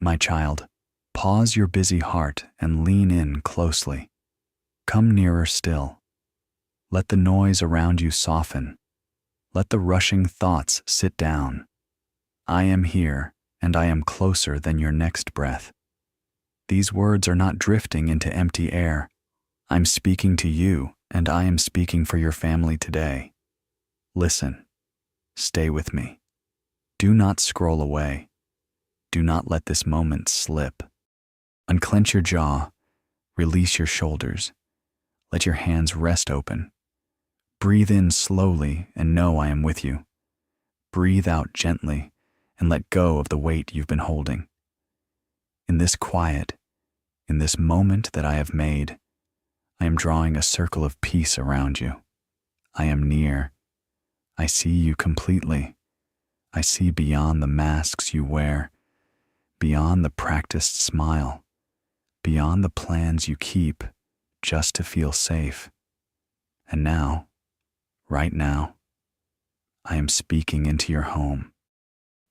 My child, pause your busy heart and lean in closely. Come nearer still. Let the noise around you soften. Let the rushing thoughts sit down. I am here, and I am closer than your next breath. These words are not drifting into empty air. I'm speaking to you, and I am speaking for your family today. Listen. Stay with me. Do not scroll away. Do not let this moment slip. Unclench your jaw. Release your shoulders. Let your hands rest open. Breathe in slowly and know I am with you. Breathe out gently and let go of the weight you've been holding. In this quiet, in this moment that I have made, I am drawing a circle of peace around you. I am near. I see you completely. I see beyond the masks you wear, beyond the practiced smile, beyond the plans you keep just to feel safe. And now, right now, I am speaking into your home.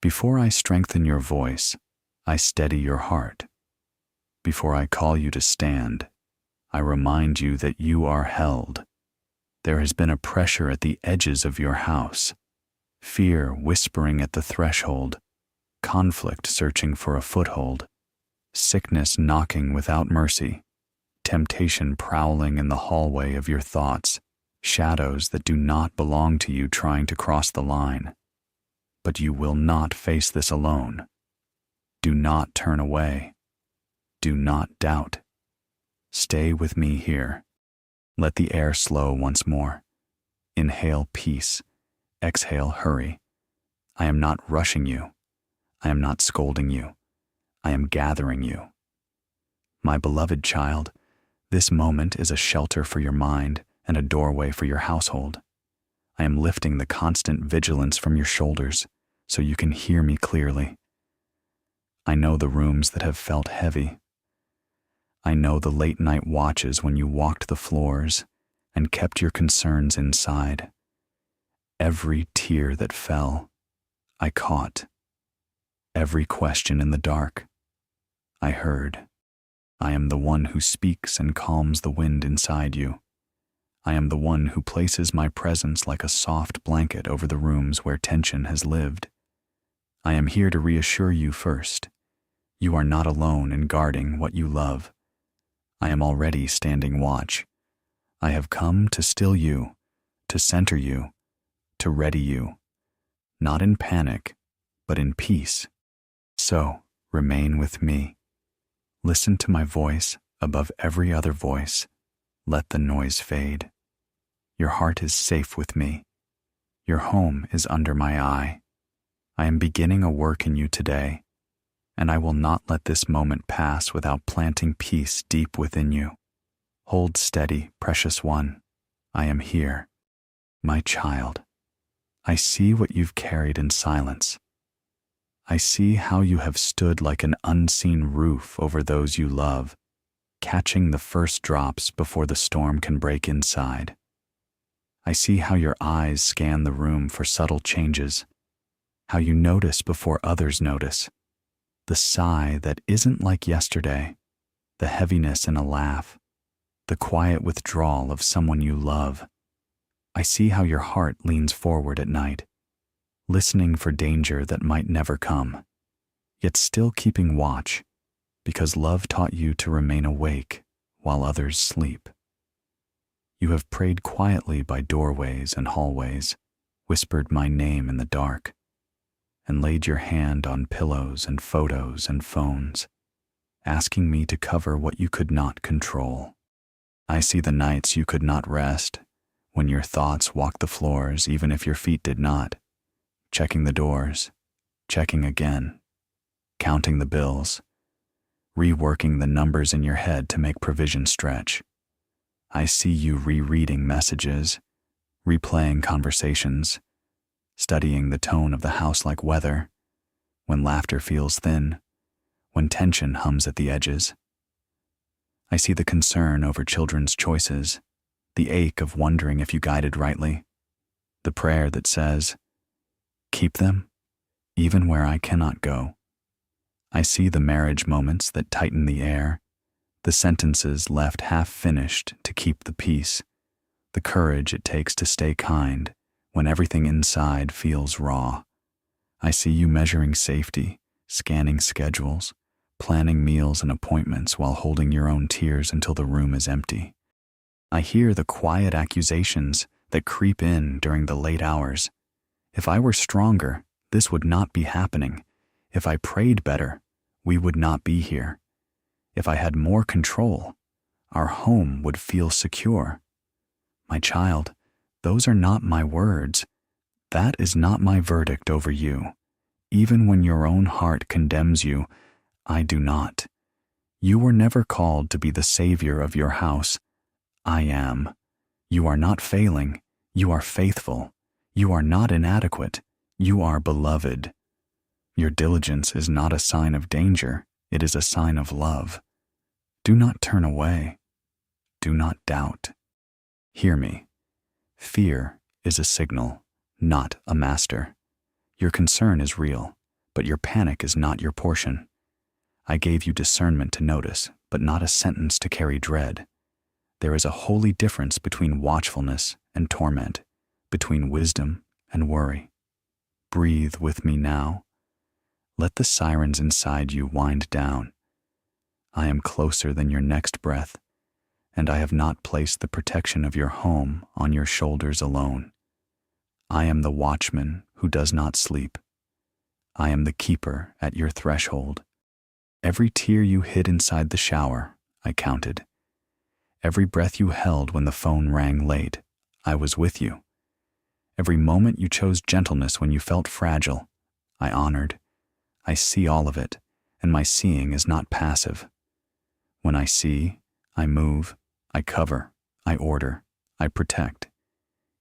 Before I strengthen your voice, I steady your heart. Before I call you to stand, I remind you that you are held. There has been a pressure at the edges of your house, fear whispering at the threshold, conflict searching for a foothold, sickness knocking without mercy, temptation prowling in the hallway of your thoughts, shadows that do not belong to you trying to cross the line. But you will not face this alone. Do not turn away. Do not doubt. Stay with me here. Let the air slow once more. Inhale peace. Exhale hurry. I am not rushing you. I am not scolding you. I am gathering you. My beloved child, this moment is a shelter for your mind and a doorway for your household. I am lifting the constant vigilance from your shoulders so you can hear me clearly. I know the rooms that have felt heavy. I know the late night watches when you walked the floors and kept your concerns inside. Every tear that fell, I caught. Every question in the dark, I heard. I am the one who speaks and calms the wind inside you. I am the one who places my presence like a soft blanket over the rooms where tension has lived. I am here to reassure you first. You are not alone in guarding what you love. I am already standing watch. I have come to still you, to center you, to ready you, not in panic, but in peace. So, remain with me. Listen to my voice above every other voice. Let the noise fade. Your heart is safe with me. Your home is under my eye. I am beginning a work in you today, and I will not let this moment pass without planting peace deep within you. Hold steady, precious one. I am here. My child, I see what you've carried in silence. I see how you have stood like an unseen roof over those you love, catching the first drops before the storm can break inside. I see how your eyes scan the room for subtle changes, how you notice before others notice, the sigh that isn't like yesterday, the heaviness in a laugh, the quiet withdrawal of someone you love. I see how your heart leans forward at night, listening for danger that might never come, yet still keeping watch, because love taught you to remain awake while others sleep. You have prayed quietly by doorways and hallways, whispered my name in the dark, and laid your hand on pillows and photos and phones, asking me to cover what you could not control. I see the nights you could not rest, when your thoughts walked the floors even if your feet did not, checking the doors, checking again, counting the bills, reworking the numbers in your head to make provision stretch. I see you rereading messages, replaying conversations, studying the tone of the house like weather, when laughter feels thin, when tension hums at the edges. I see the concern over children's choices, the ache of wondering if you guided rightly, the prayer that says, "Keep them, even where I cannot go." I see the marriage moments that tighten the air, the sentences left half-finished to keep the peace, the courage it takes to stay kind when everything inside feels raw. I see you measuring safety, scanning schedules, planning meals and appointments while holding your own tears until the room is empty. I hear the quiet accusations that creep in during the late hours. If I were stronger, this would not be happening. If I prayed better, we would not be here. If I had more control, our home would feel secure. My child, those are not my words. That is not my verdict over you. Even when your own heart condemns you, I do not. You were never called to be the savior of your house. I am. You are not failing. You are faithful. You are not inadequate. You are beloved. Your diligence is not a sign of danger. It is a sign of love. Do not turn away. Do not doubt. Hear me. Fear is a signal, not a master. Your concern is real, but your panic is not your portion. I gave you discernment to notice, but not a sentence to carry dread. There is a holy difference between watchfulness and torment, between wisdom and worry. Breathe with me now. Let the sirens inside you wind down. I am closer than your next breath, and I have not placed the protection of your home on your shoulders alone. I am the watchman who does not sleep. I am the keeper at your threshold. Every tear you hid inside the shower, I counted. Every breath you held when the phone rang late, I was with you. Every moment you chose gentleness when you felt fragile, I honored. I see all of it, and my seeing is not passive. When I see, I move, I cover, I order, I protect.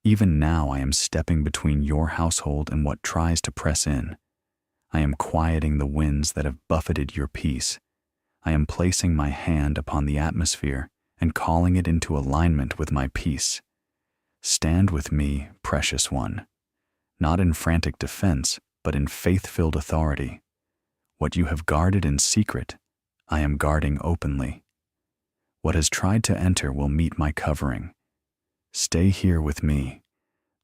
Even now I am stepping between your household and what tries to press in. I am quieting the winds that have buffeted your peace. I am placing my hand upon the atmosphere and calling it into alignment with my peace. Stand with me, precious one, not in frantic defense, but in faith-filled authority. What you have guarded in secret, I am guarding openly. What has tried to enter will meet my covering. Stay here with me.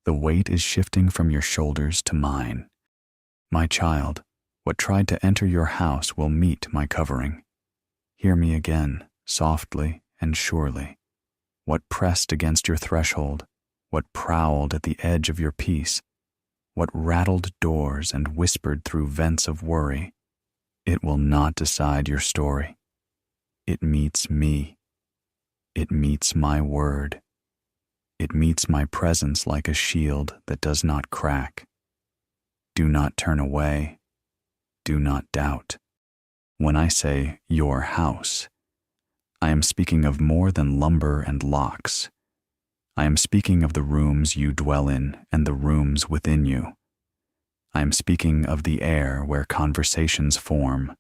The weight is shifting from your shoulders to mine. My child, what tried to enter your house will meet my covering. Hear me again, softly and surely. What pressed against your threshold, what prowled at the edge of your peace, what rattled doors and whispered through vents of worry, it will not decide your story. It meets me. It meets my word. It meets my presence like a shield that does not crack. Do not turn away. Do not doubt. When I say your house, I am speaking of more than lumber and locks. I am speaking of the rooms you dwell in and the rooms within you. I am speaking of the air where conversations form,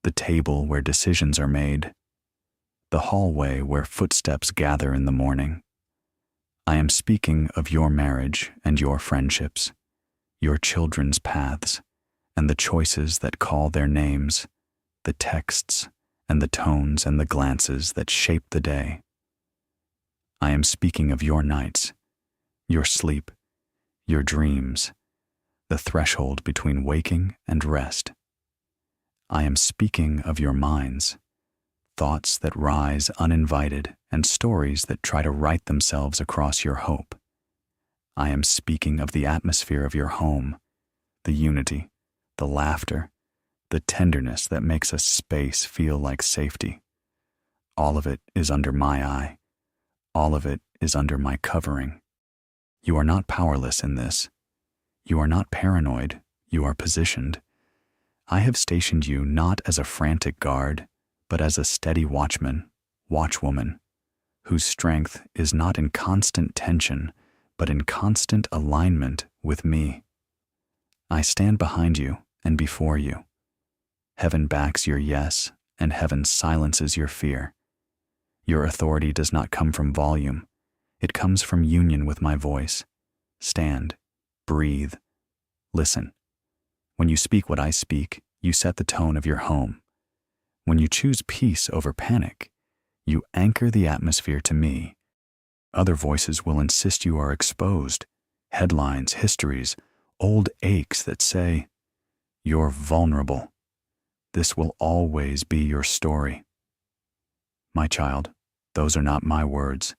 the table where decisions are made, the hallway where footsteps gather in the morning. I am speaking of your marriage and your friendships, your children's paths, and the choices that call their names, the texts and the tones and the glances that shape the day. I am speaking of your nights, your sleep, your dreams, the threshold between waking and rest. I am speaking of your minds, thoughts that rise uninvited and stories that try to write themselves across your hope. I am speaking of the atmosphere of your home, the unity, the laughter, the tenderness that makes a space feel like safety. All of it is under my eye. All of it is under my covering. You are not powerless in this. You are not paranoid. You are positioned. I have stationed you not as a frantic guard, but as a steady watchman, watchwoman, whose strength is not in constant tension, but in constant alignment with me. I stand behind you and before you. Heaven backs your yes, and heaven silences your fear. Your authority does not come from volume. It comes from union with my voice. Stand, breathe, listen. When you speak what I speak, you set the tone of your home. When you choose peace over panic, you anchor the atmosphere to me. Other voices will insist you are exposed, headlines, histories, old aches that say, you're vulnerable. This will always be your story. My child, those are not my words.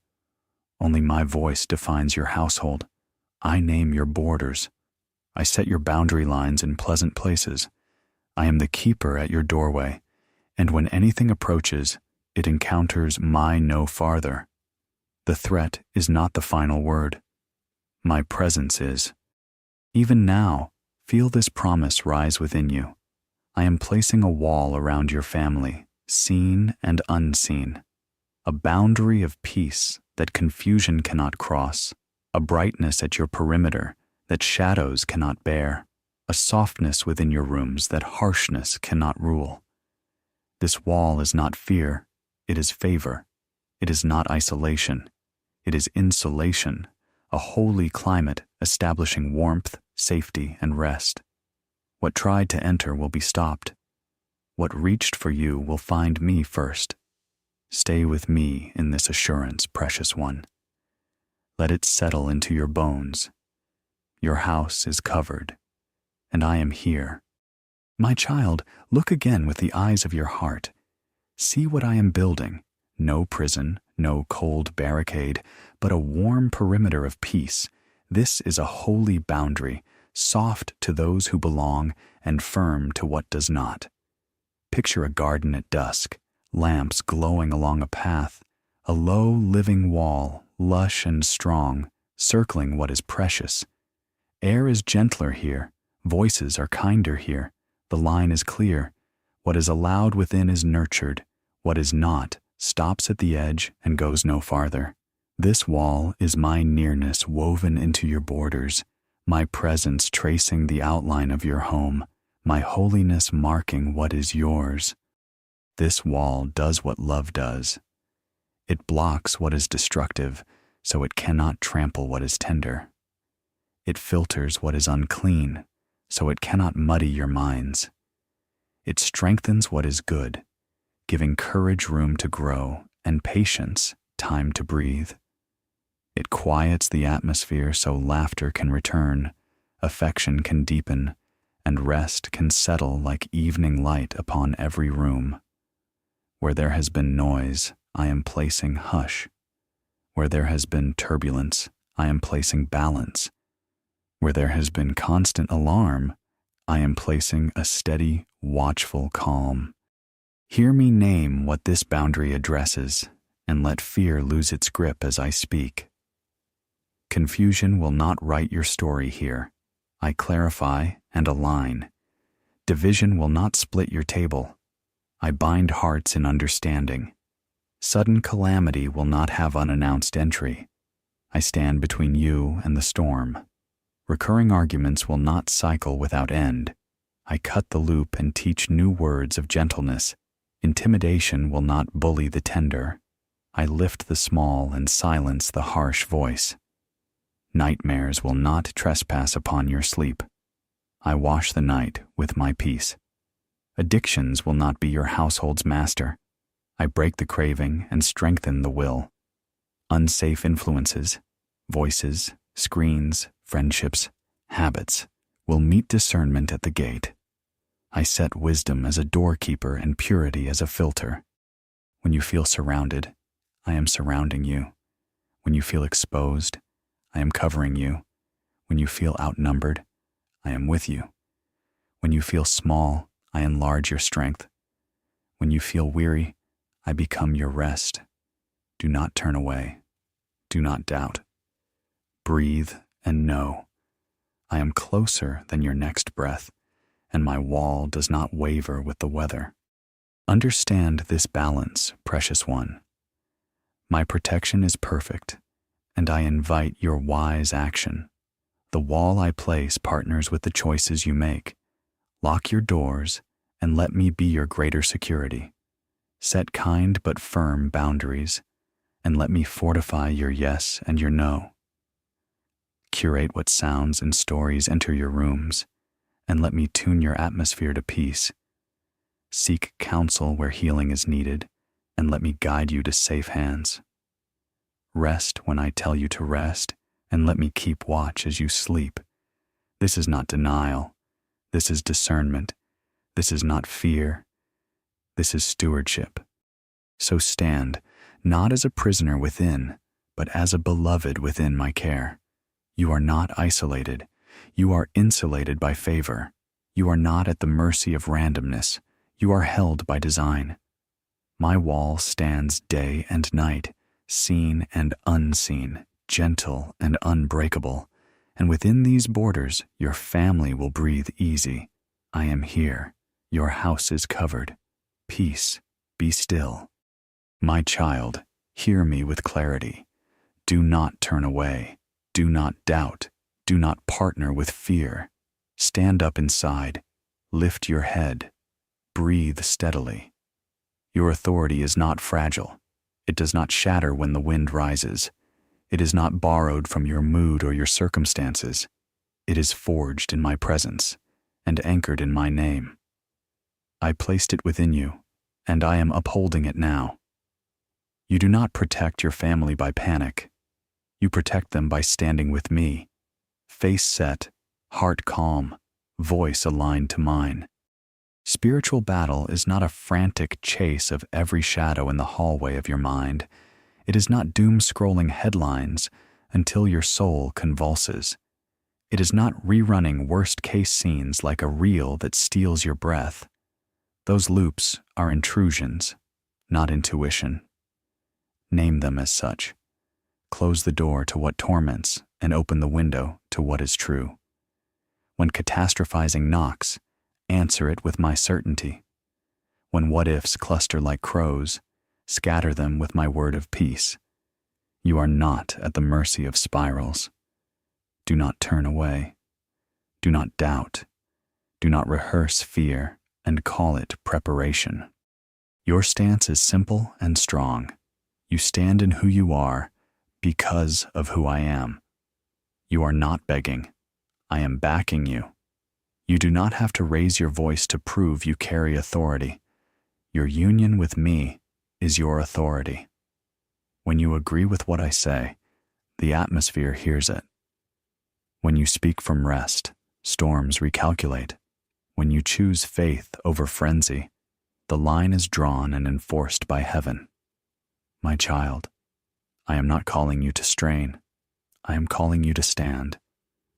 Only my voice defines your household. I name your borders. I set your boundary lines in pleasant places. I am the keeper at your doorway, and when anything approaches, it encounters my no farther. The threat is not the final word. My presence is. Even now, feel this promise rise within you. I am placing a wall around your family, seen and unseen. A boundary of peace that confusion cannot cross. A brightness at your perimeter that shadows cannot bear. A softness within your rooms that harshness cannot rule. This wall is not fear, it is favor. It is not isolation. It is insulation, a holy climate establishing warmth, safety, and rest. What tried to enter will be stopped. What reached for you will find me first. Stay with me in this assurance, precious one. Let it settle into your bones. Your house is covered, and I am here. My child, look again with the eyes of your heart. See what I am building. No prison, no cold barricade, but a warm perimeter of peace. This is a holy boundary, soft to those who belong and firm to what does not. Picture a garden at dusk, lamps glowing along a path, a low living wall, lush and strong, circling what is precious. Air is gentler here, voices are kinder here, the line is clear. What is allowed within is nurtured, what is not stops at the edge and goes no farther. This wall is my nearness woven into your borders, my presence tracing the outline of your home, my holiness marking what is yours. This wall does what love does. It blocks what is destructive, so it cannot trample what is tender. It filters what is unclean, so it cannot muddy your minds. It strengthens what is good, giving courage room to grow and patience time to breathe. It quiets the atmosphere so laughter can return, affection can deepen, and rest can settle like evening light upon every room. Where there has been noise, I am placing hush. Where there has been turbulence, I am placing balance. Where there has been constant alarm, I am placing a steady, watchful calm. Hear me name what this boundary addresses, and let fear lose its grip as I speak. Confusion will not write your story here. I clarify and align. Division will not split your table. I bind hearts in understanding. Sudden calamity will not have unannounced entry. I stand between you and the storm. Recurring arguments will not cycle without end. I cut the loop and teach new words of gentleness. Intimidation will not bully the tender. I lift the small and silence the harsh voice. Nightmares will not trespass upon your sleep. I wash the night with my peace. Addictions will not be your household's master. I break the craving and strengthen the will. Unsafe influences, voices, screens, friendships, habits will meet discernment at the gate. I set wisdom as a doorkeeper and purity as a filter. When you feel surrounded, I am surrounding you. When you feel exposed, I am covering you. When you feel outnumbered, I am with you. When you feel small, I enlarge your strength. When you feel weary, I become your rest. Do not turn away. Do not doubt. Breathe and know. I am closer than your next breath, and my wall does not waver with the weather. Understand this balance, precious one. My protection is perfect, and I invite your wise action. The wall I place partners with the choices you make. Lock your doors and let me be your greater security. Set kind but firm boundaries, and let me fortify your yes and your no. Curate what sounds and stories enter your rooms, and let me tune your atmosphere to peace. Seek counsel where healing is needed, and let me guide you to safe hands. Rest when I tell you to rest, and let me keep watch as you sleep. This is not denial. This is discernment. This is not fear. This is stewardship. So stand, not as a prisoner within, but as a beloved within my care. You are not isolated. You are insulated by favor. You are not at the mercy of randomness. You are held by design. My wall stands day and night, seen and unseen, gentle and unbreakable. And within these borders, your family will breathe easy. I am here. Your house is covered. Peace, be still. My child, hear me with clarity. Do not turn away. Do not doubt. Do not partner with fear. Stand up inside. Lift your head. Breathe steadily. Your authority is not fragile. It does not shatter when the wind rises. It is not borrowed from your mood or your circumstances. It is forged in my presence and anchored in my name. I placed it within you, and I am upholding it now. You do not protect your family by panic. You protect them by standing with me, face set, heart calm, voice aligned to mine. Spiritual battle is not a frantic chase of every shadow in the hallway of your mind. It is not doom-scrolling headlines until your soul convulses. It is not rerunning worst-case scenes like a reel that steals your breath. Those loops are intrusions, not intuition. Name them as such. Close the door to what torments and open the window to what is true. When catastrophizing knocks, answer it with my certainty. When what-ifs cluster like crows, scatter them with my word of peace. You are not at the mercy of spirals. Do not turn away. Do not doubt. Do not rehearse fear and call it preparation. Your stance is simple and strong. You stand in who you are because of who I am. You are not begging. I am backing you. You do not have to raise your voice to prove you carry authority. Your union with me is your authority. When you agree with what I say, the atmosphere hears it. When you speak from rest, storms recalculate. When you choose faith over frenzy, the line is drawn and enforced by heaven. My child, I am not calling you to strain. I am calling you to stand.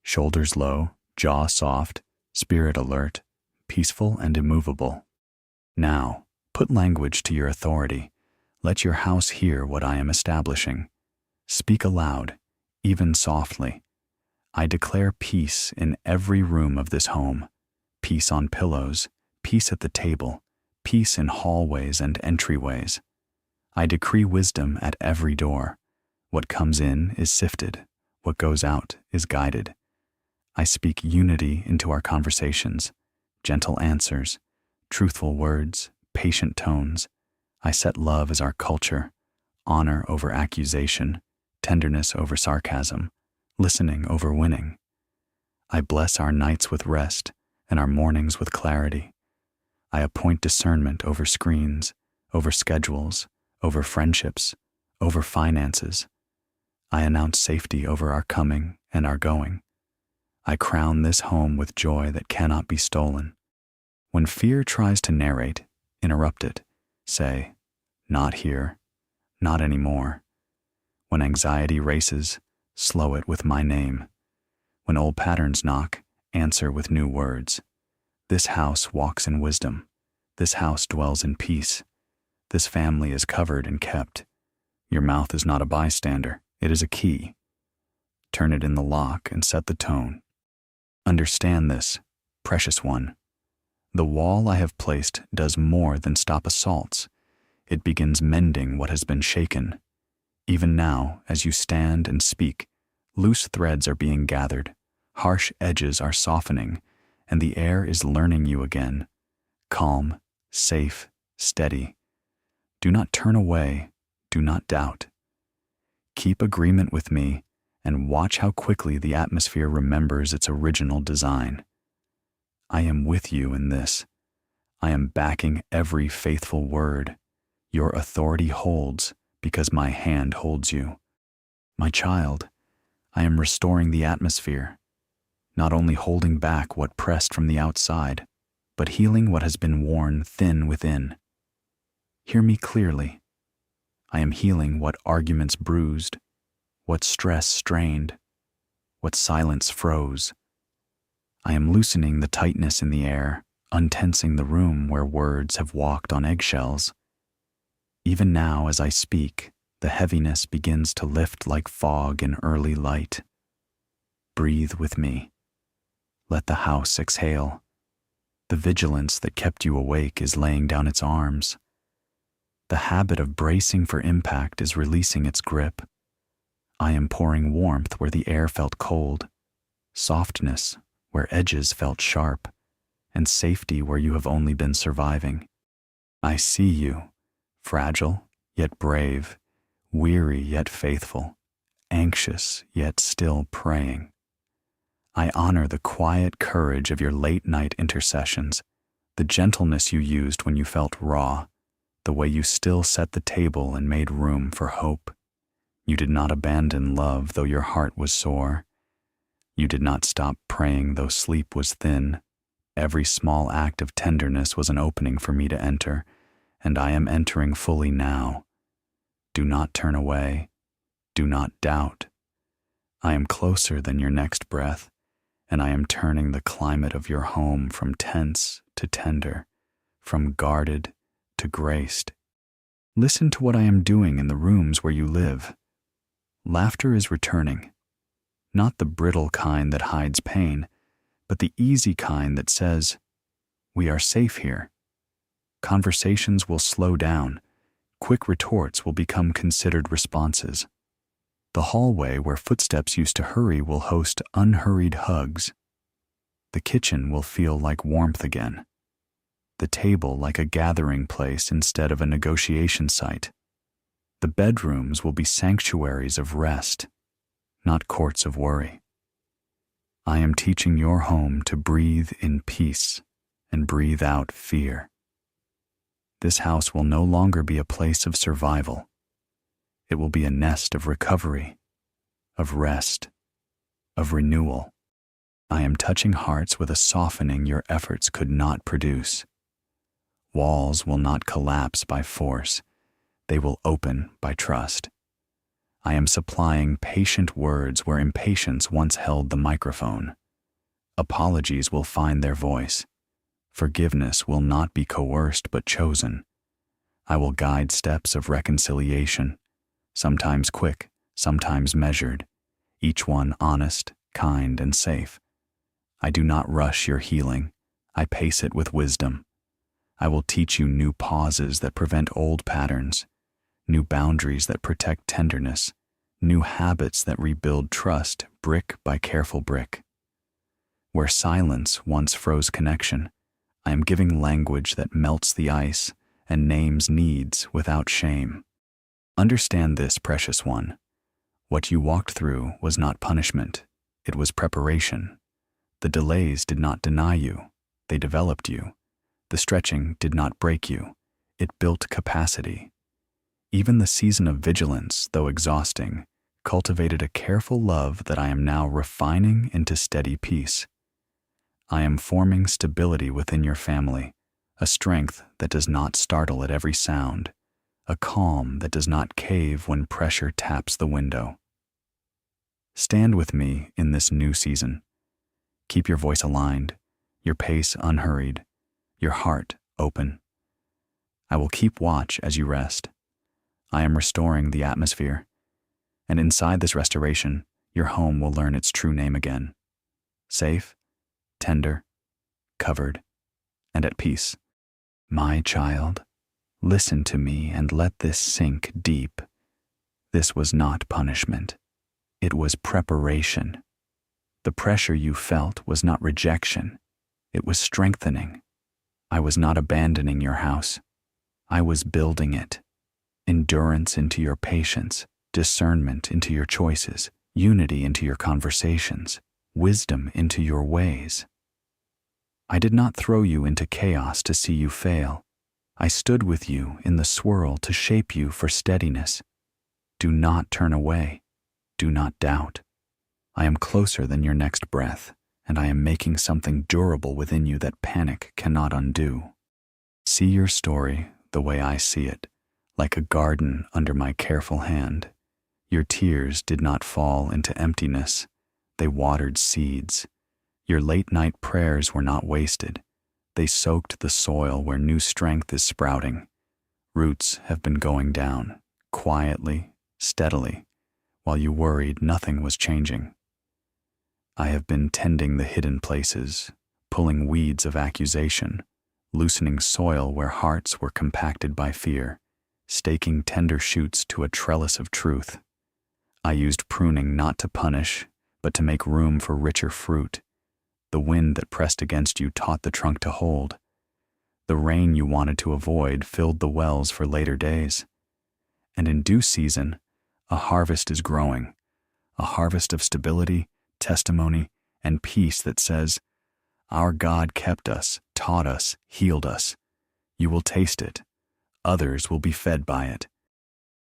Shoulders low, jaw soft, spirit alert, peaceful and immovable. Now, put language to your authority. Let your house hear what I am establishing. Speak aloud, even softly. I declare peace in every room of this home. Peace on pillows, peace at the table, peace in hallways and entryways. I decree wisdom at every door. What comes in is sifted. What goes out is guided. I speak unity into our conversations, gentle answers, truthful words, patient tones. I set love as our culture, honor over accusation, tenderness over sarcasm, listening over winning. I bless our nights with rest and our mornings with clarity. I appoint discernment over screens, over schedules, over friendships, over finances. I announce safety over our coming and our going. I crown this home with joy that cannot be stolen. When fear tries to narrate, interrupt it. Say, not here, not anymore. When anxiety races, slow it with my name. When old patterns knock, answer with new words. This house walks in wisdom. This house dwells in peace. This family is covered and kept. Your mouth is not a bystander. It is a key. Turn it in the lock and set the tone. Understand this, precious one. The wall I have placed does more than stop assaults. It begins mending what has been shaken. Even now, as you stand and speak, loose threads are being gathered, harsh edges are softening, and the air is learning you again. Calm, safe, steady. Do not turn away, do not doubt. Keep agreement with me and watch how quickly the atmosphere remembers its original design. I am with you in this. I am backing every faithful word. Your authority holds because my hand holds you. My child, I am restoring the atmosphere, not only holding back what pressed from the outside, but healing what has been worn thin within. Hear me clearly. I am healing what arguments bruised, what stress strained, what silence froze. I am loosening the tightness in the air, untensing the room where words have walked on eggshells. Even now, as I speak, the heaviness begins to lift like fog in early light. Breathe with me. Let the house exhale. The vigilance that kept you awake is laying down its arms. The habit of bracing for impact is releasing its grip. I am pouring warmth where the air felt cold, softness where edges felt sharp, and safety where you have only been surviving. I see you, fragile yet brave, weary yet faithful, anxious yet still praying. I honor the quiet courage of your late-night intercessions, the gentleness you used when you felt raw, the way you still set the table and made room for hope. You did not abandon love though your heart was sore. You did not stop praying though sleep was thin. Every small act of tenderness was an opening for me to enter, and I am entering fully now. Do not turn away. Do not doubt. I am closer than your next breath, and I am turning the climate of your home from tense to tender, from guarded to graced. Listen to what I am doing in the rooms where you live. Laughter is returning, not the brittle kind that hides pain, but the easy kind that says, "We are safe here." Conversations will slow down. Quick retorts will become considered responses. The hallway where footsteps used to hurry will host unhurried hugs. The kitchen will feel like warmth again. The table like a gathering place instead of a negotiation site. The bedrooms will be sanctuaries of rest, not courts of worry. I am teaching your home to breathe in peace and breathe out fear. This house will no longer be a place of survival. It will be a nest of recovery, of rest, of renewal. I am touching hearts with a softening your efforts could not produce. Walls will not collapse by force. They will open by trust. I am supplying patient words where impatience once held the microphone. Apologies will find their voice. Forgiveness will not be coerced but chosen. I will guide steps of reconciliation, sometimes quick, sometimes measured, each one honest, kind, and safe. I do not rush your healing. I pace it with wisdom. I will teach you new pauses that prevent old patterns, new boundaries that protect tenderness, new habits that rebuild trust brick by careful brick. Where silence once froze connection, I am giving language that melts the ice and names needs without shame. Understand this, precious one. What you walked through was not punishment, it was preparation. The delays did not deny you, they developed you. The stretching did not break you, it built capacity. Even the season of vigilance, though exhausting, cultivated a careful love that I am now refining into steady peace. I am forming stability within your family, a strength that does not startle at every sound, a calm that does not cave when pressure taps the window. Stand with me in this new season. Keep your voice aligned, your pace unhurried, your heart open. I will keep watch as you rest. I am restoring the atmosphere, and inside this restoration, your home will learn its true name again. Safe, tender, covered, and at peace. My child, listen to me and let this sink deep. This was not punishment. It was preparation. The pressure you felt was not rejection. It was strengthening. I was not abandoning your house. I was building it. Endurance into your patience, discernment into your choices, unity into your conversations, wisdom into your ways. I did not throw you into chaos to see you fail. I stood with you in the swirl to shape you for steadiness. Do not turn away. Do not doubt. I am closer than your next breath, and I am making something durable within you that panic cannot undo. See your story the way I see it, like a garden under my careful hand. Your tears did not fall into emptiness. They watered seeds. Your late-night prayers were not wasted. They soaked the soil where new strength is sprouting. Roots have been going down, quietly, steadily, while you worried nothing was changing. I have been tending the hidden places, pulling weeds of accusation, loosening soil where hearts were compacted by fear, staking tender shoots to a trellis of truth. I used pruning not to punish, but to make room for richer fruit. The wind that pressed against you taught the trunk to hold. The rain you wanted to avoid filled the wells for later days. And in due season, a harvest is growing, a harvest of stability, testimony, and peace that says, "Our God kept us, taught us, healed us. You will taste it. Others will be fed by it."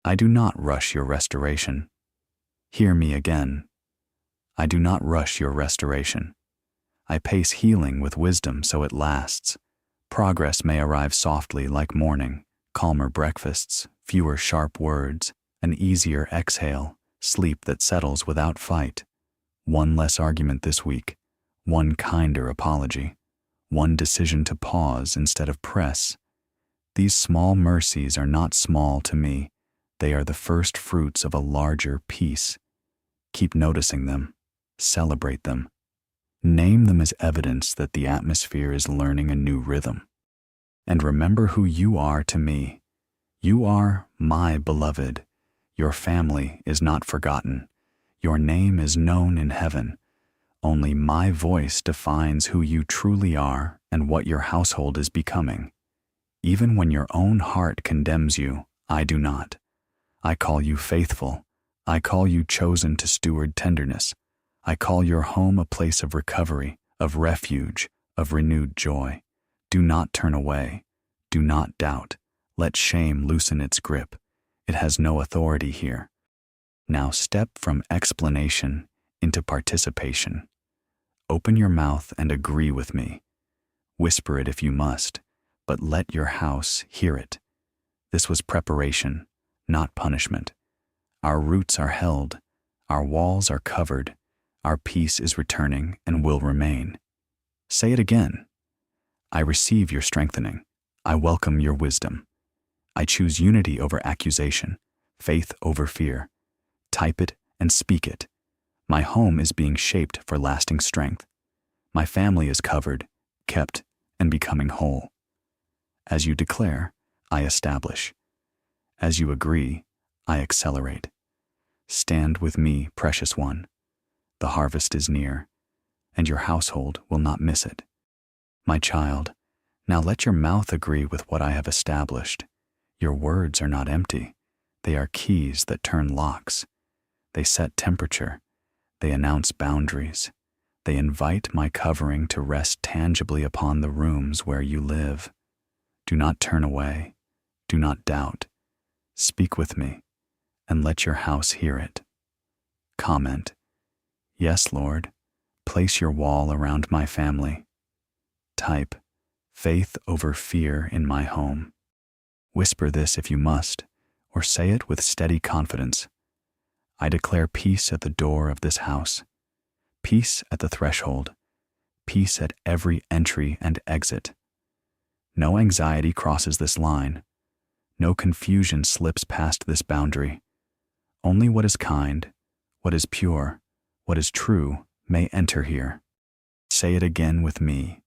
I do not rush your restoration. Hear me again. I do not rush your restoration. I pace healing with wisdom so it lasts. Progress may arrive softly like morning, calmer breakfasts, fewer sharp words, an easier exhale, sleep that settles without fight. One less argument this week, one kinder apology, one decision to pause instead of press. These small mercies are not small to me. They are the first fruits of a larger peace. Keep noticing them. Celebrate them. Name them as evidence that the atmosphere is learning a new rhythm. And remember who you are to me. You are my beloved. Your family is not forgotten. Your name is known in heaven. Only my voice defines who you truly are and what your household is becoming. Even when your own heart condemns you, I do not. I call you faithful. I call you chosen to steward tenderness. I call your home a place of recovery, of refuge, of renewed joy. Do not turn away. Do not doubt. Let shame loosen its grip. It has no authority here. Now step from explanation into participation. Open your mouth and agree with me. Whisper it if you must, but let your house hear it. This was preparation, not punishment. Our roots are held. Our walls are covered. Our peace is returning and will remain. Say it again. I receive your strengthening. I welcome your wisdom. I choose unity over accusation, faith over fear. Type it and speak it. My home is being shaped for lasting strength. My family is covered, kept, and becoming whole. As you declare, I establish. As you agree, I accelerate. Stand with me, precious one. The harvest is near, and your household will not miss it. My child, now let your mouth agree with what I have established. Your words are not empty. They are keys that turn locks. They set temperature. They announce boundaries. They invite my covering to rest tangibly upon the rooms where you live. Do not turn away. Do not doubt. Speak with me, and let your house hear it. Comment. Yes, Lord, place your wall around my family. Type, faith over fear in my home. Whisper this if you must, or say it with steady confidence. I declare peace at the door of this house, peace at the threshold, peace at every entry and exit. No anxiety crosses this line. No confusion slips past this boundary. Only what is kind, what is pure, what is true may enter here. Say it again with me.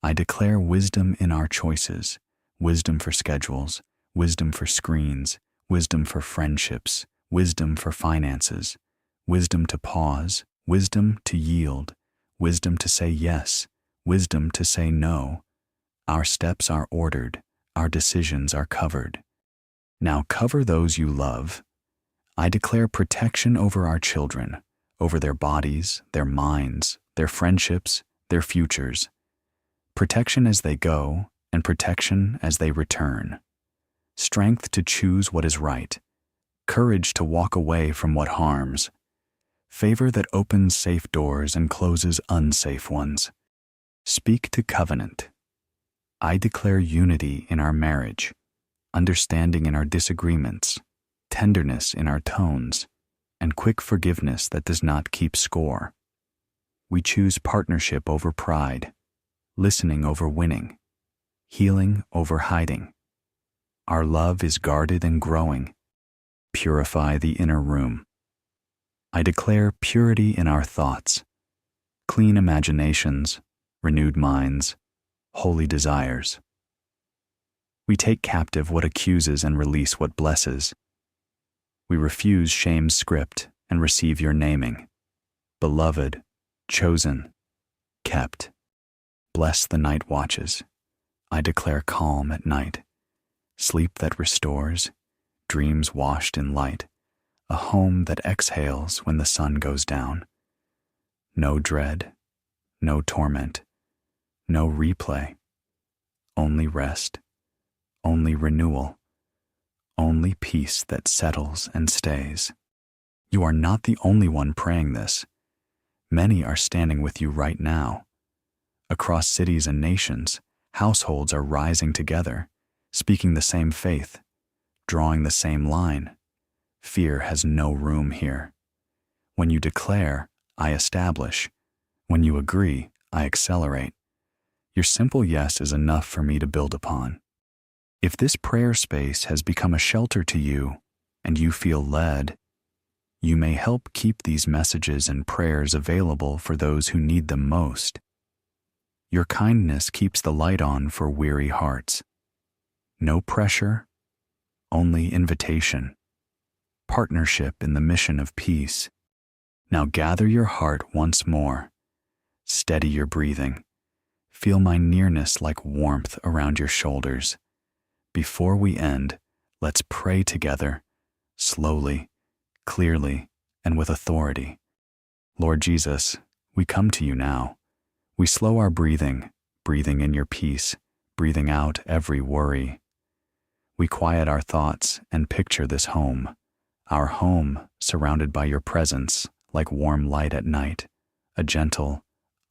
I declare wisdom in our choices, wisdom for schedules, wisdom for screens, wisdom for friendships, wisdom for finances, wisdom to pause, wisdom to yield, wisdom to say yes, wisdom to say no. Our steps are ordered, our decisions are covered. Now cover those you love. I declare protection over our children, over their bodies, their minds, their friendships, their futures. protection as they go and protection as they return, strength to choose what is right, courage to walk away from what harms, favor that opens safe doors and closes unsafe ones. Speak to covenant. I declare unity in our marriage, understanding in our disagreements, tenderness in our tones, and quick forgiveness that does not keep score. We choose partnership over pride, listening over winning, healing over hiding. Our love is guarded and growing. Purify the inner room. I declare purity in our thoughts, clean imaginations, renewed minds, holy desires. We take captive what accuses and release what blesses. We refuse shame's script and receive your naming. Beloved, chosen, kept. Bless the night watches. I declare calm at night, sleep that restores, dreams washed in light, a home that exhales when the sun goes down. No dread, no torment, no replay, only rest, only renewal, only peace that settles and stays. You are not the only one praying this. Many are standing with you right now. Across cities and nations, households are rising together, speaking the same faith, drawing the same line. Fear has no room here. When you declare, I establish. When you agree, I accelerate. Your simple yes is enough for me to build upon. If this prayer space has become a shelter to you and you feel led, you may help keep these messages and prayers available for those who need them most. Your kindness keeps the light on for weary hearts. No pressure, only invitation. Partnership in the mission of peace. Now gather your heart once more. Steady your breathing. Feel my nearness like warmth around your shoulders. Before we end, let's pray together, slowly, clearly, and with authority. Lord Jesus, we come to you now. We slow our breathing, breathing in your peace, breathing out every worry. We quiet our thoughts and picture this home, our home surrounded by your presence like warm light at night, a gentle,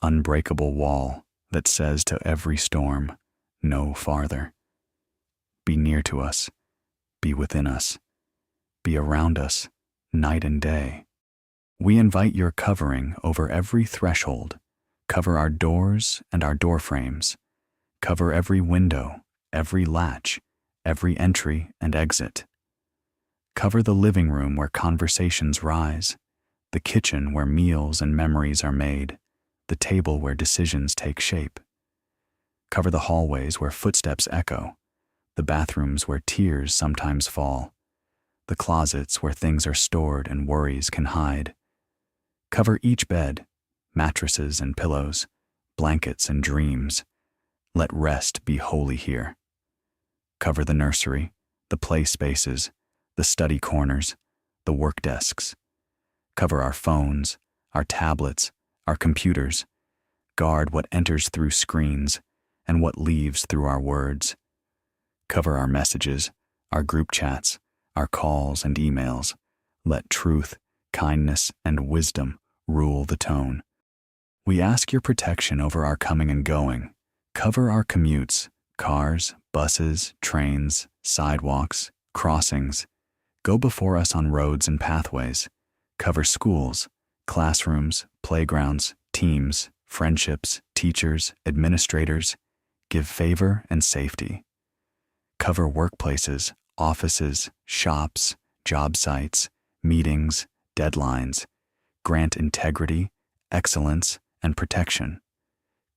unbreakable wall that says to every storm, no farther. Be near to us, be within us, be around us, night and day. We invite your covering over every threshold. Cover our doors and our door frames. Cover every window, every latch, every entry and exit. Cover the living room where conversations rise, the kitchen where meals and memories are made, the table where decisions take shape. Cover the hallways where footsteps echo, the bathrooms where tears sometimes fall, the closets where things are stored and worries can hide. Cover each bed, mattresses and pillows, blankets and dreams. Let rest be holy here. Cover the nursery, the play spaces, the study corners, the work desks. Cover our phones, our tablets, our computers. Guard what enters through screens and what leaves through our words. Cover our messages, our group chats, our calls and emails. Let truth, kindness, and wisdom rule the tone. We ask your protection over our coming and going. Cover our commutes, cars, buses, trains, sidewalks, crossings. Go before us on roads and pathways. Cover schools, classrooms, playgrounds, teams, friendships, teachers, administrators. Give favor and safety. Cover workplaces, offices, shops, job sites, meetings, deadlines. Grant integrity, excellence, and protection.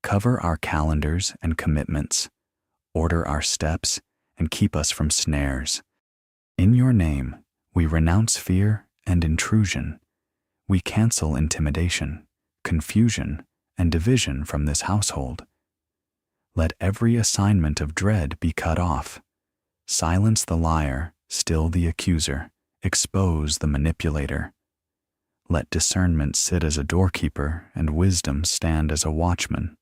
Cover our calendars and commitments. Order our steps and keep us from snares. In your name, we renounce fear and intrusion. We cancel intimidation, confusion, and division from this household. Let every assignment of dread be cut off. Silence the liar, still the accuser, expose the manipulator. Let discernment sit as a doorkeeper and wisdom stand as a watchman.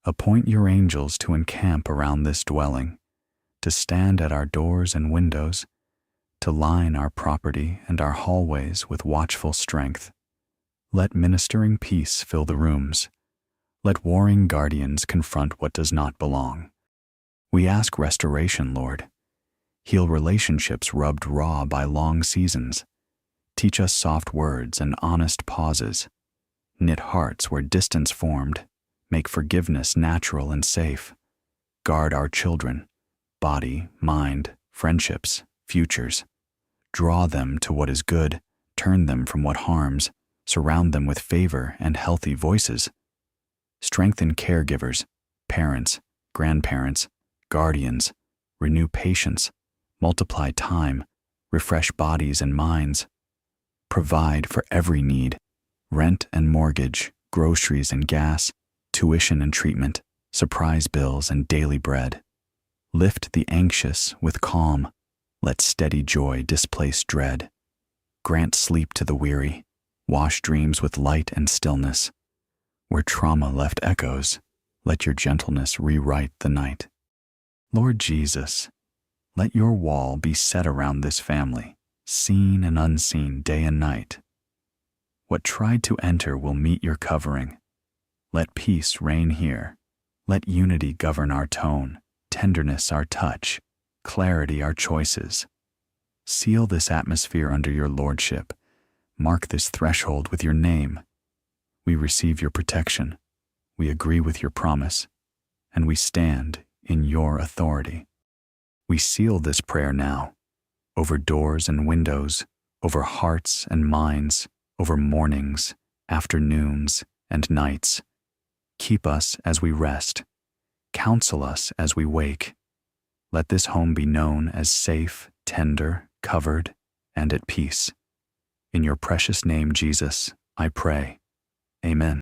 Appoint your angels to encamp around this dwelling, to stand at our doors and windows, to line our property and our hallways with watchful strength. Let ministering peace fill the rooms. Let warring guardians confront what does not belong. We ask restoration, Lord. Heal relationships rubbed raw by long seasons. Teach us soft words and honest pauses. Knit hearts where distance formed. Make forgiveness natural and safe. Guard our children, body, mind, friendships, futures. Draw them to what is good, turn them from what harms, surround them with favor and healthy voices. Strengthen caregivers, parents, grandparents, guardians, renew patience, multiply time, refresh bodies and minds. Provide for every need, rent and mortgage, groceries and gas, tuition and treatment, surprise bills and daily bread. Lift the anxious with calm. Let steady joy displace dread. Grant sleep to the weary. Wash dreams with light and stillness. Where trauma left echoes, let your gentleness rewrite the night. Lord Jesus, let your wall be set around this family, seen and unseen day and night. What tried to enter will meet your covering. Let peace reign here. Let unity govern our tone, tenderness our touch, clarity our choices. Seal this atmosphere under your lordship. Mark this threshold with your name. We receive your protection. We agree with your promise, and we stand in your authority. We seal this prayer now, over doors and windows, over hearts and minds, over mornings, afternoons, and nights. Keep us as we rest. Counsel us as we wake. Let this home be known as safe, tender, covered, and at peace. In your precious name, Jesus, I pray. Amen.